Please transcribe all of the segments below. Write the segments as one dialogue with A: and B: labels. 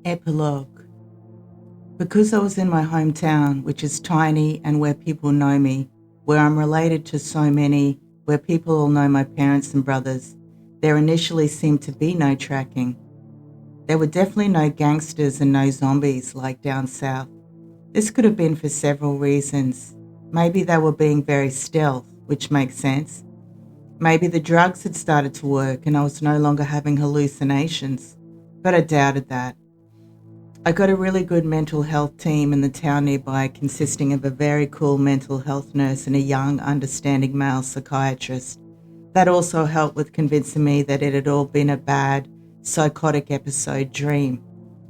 A: Epilogue. Because I was in my hometown, which is tiny and where people know me, where I'm related to so many, where people all know my parents and brothers, there initially seemed to be no tracking. There were definitely no gangsters and no zombies like down south. This could have been for several reasons. Maybe they were being very stealth, which makes sense. Maybe the drugs had started to work and I was no longer having hallucinations, but I doubted that. I got a really good mental health team in the town nearby consisting of a very cool mental health nurse and a young, understanding male psychiatrist. That also helped with convincing me that it had all been a bad, psychotic episode dream.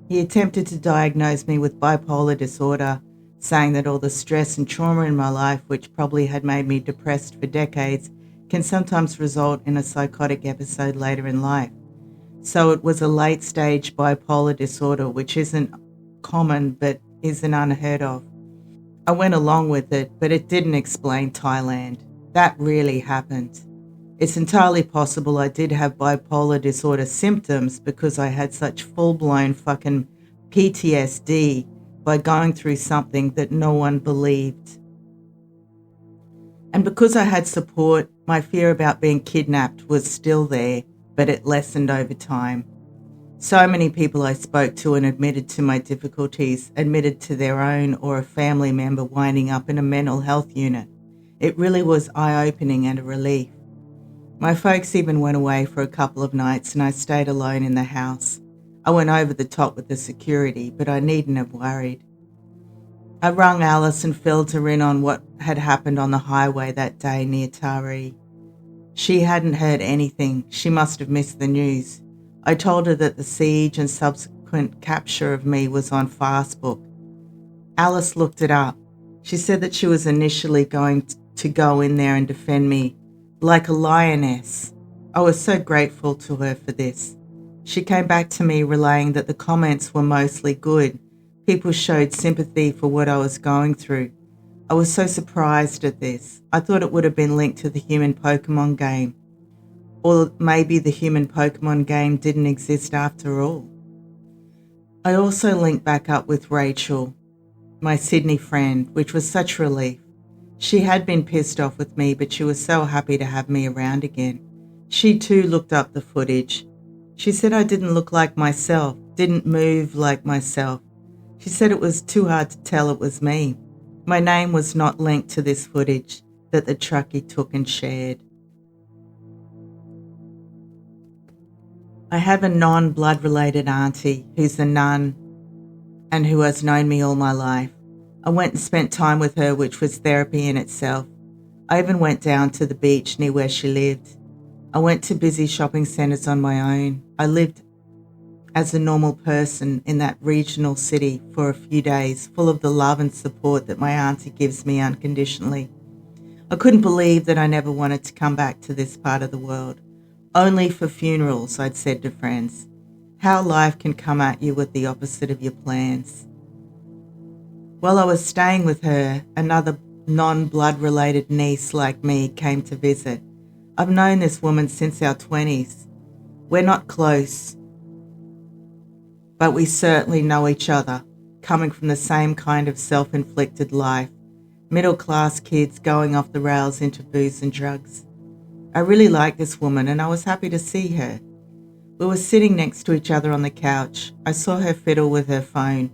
A: He attempted to diagnose me with bipolar disorder, saying that all the stress and trauma in my life, which probably had made me depressed for decades, can sometimes result in a psychotic episode later in life. So it was a late-stage bipolar disorder, which isn't common but isn't unheard of. I went along with it, but it didn't explain Thailand. That really happened. It's entirely possible I did have bipolar disorder symptoms because I had such full-blown fucking PTSD by going through something that no one believed. And because I had support, my fear about being kidnapped was still there, but it lessened over time. So many people I spoke to and admitted to my difficulties admitted to their own or a family member winding up in a mental health unit. It really was eye-opening and a relief. My folks even went away for a couple of nights and I stayed alone in the house. I went over the top with the security, but I needn't have worried. I rang Alice and filled her in on what had happened on the highway that day near Taree. She hadn't heard anything. She must have missed the news. I told her that the siege and subsequent capture of me was on Fastbook. Alice looked it up. She said that she was initially going to go in there and defend me like a lioness. I was so grateful to her for this. She came back to me relaying that the comments were mostly good. People showed sympathy for what I was going through. I was so surprised at this. I thought it would have been linked to the human Pokemon game. Or maybe the human Pokemon game didn't exist after all. I also linked back up with Rachel, my Sydney friend, which was such relief. She had been pissed off with me, but she was so happy to have me around again. She too looked up the footage. She said I didn't look like myself, didn't move like myself. She said it was too hard to tell it was me. My name was not linked to this footage that the truckie took and shared. I have a non-blood related auntie who's a nun and who has known me all my life. I went and spent time with her, which was therapy in itself. I even went down to the beach near where she lived. I went to busy shopping centres on my own. I lived as a normal person in that regional city for a few days, full of the love and support that my auntie gives me unconditionally. I couldn't believe that I never wanted to come back to this part of the world. Only for funerals, I'd said to friends. How life can come at you with the opposite of your plans. While I was staying with her, another non-blood related niece like me came to visit. I've known this woman since our 20s. We're not close, but we certainly know each other, coming from the same kind of self-inflicted life, middle-class kids going off the rails into booze and drugs. I really liked this woman and I was happy to see her. We were sitting next to each other on the couch. I saw her fiddle with her phone.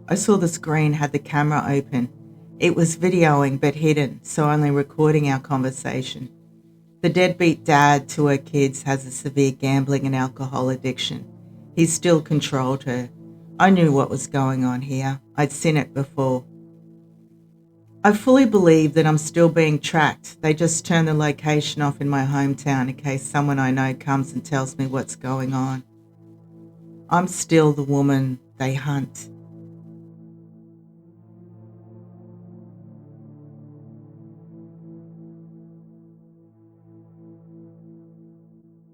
A: I saw the screen had the camera open. It was videoing but hidden, so only recording our conversation. The deadbeat dad to her kids has a severe gambling and alcohol addiction. He still controlled her. I knew what was going on here. I'd seen it before. I fully believe that I'm still being tracked. They just turn the location off in my hometown in case someone I know comes and tells me what's going on. I'm still the woman they hunt.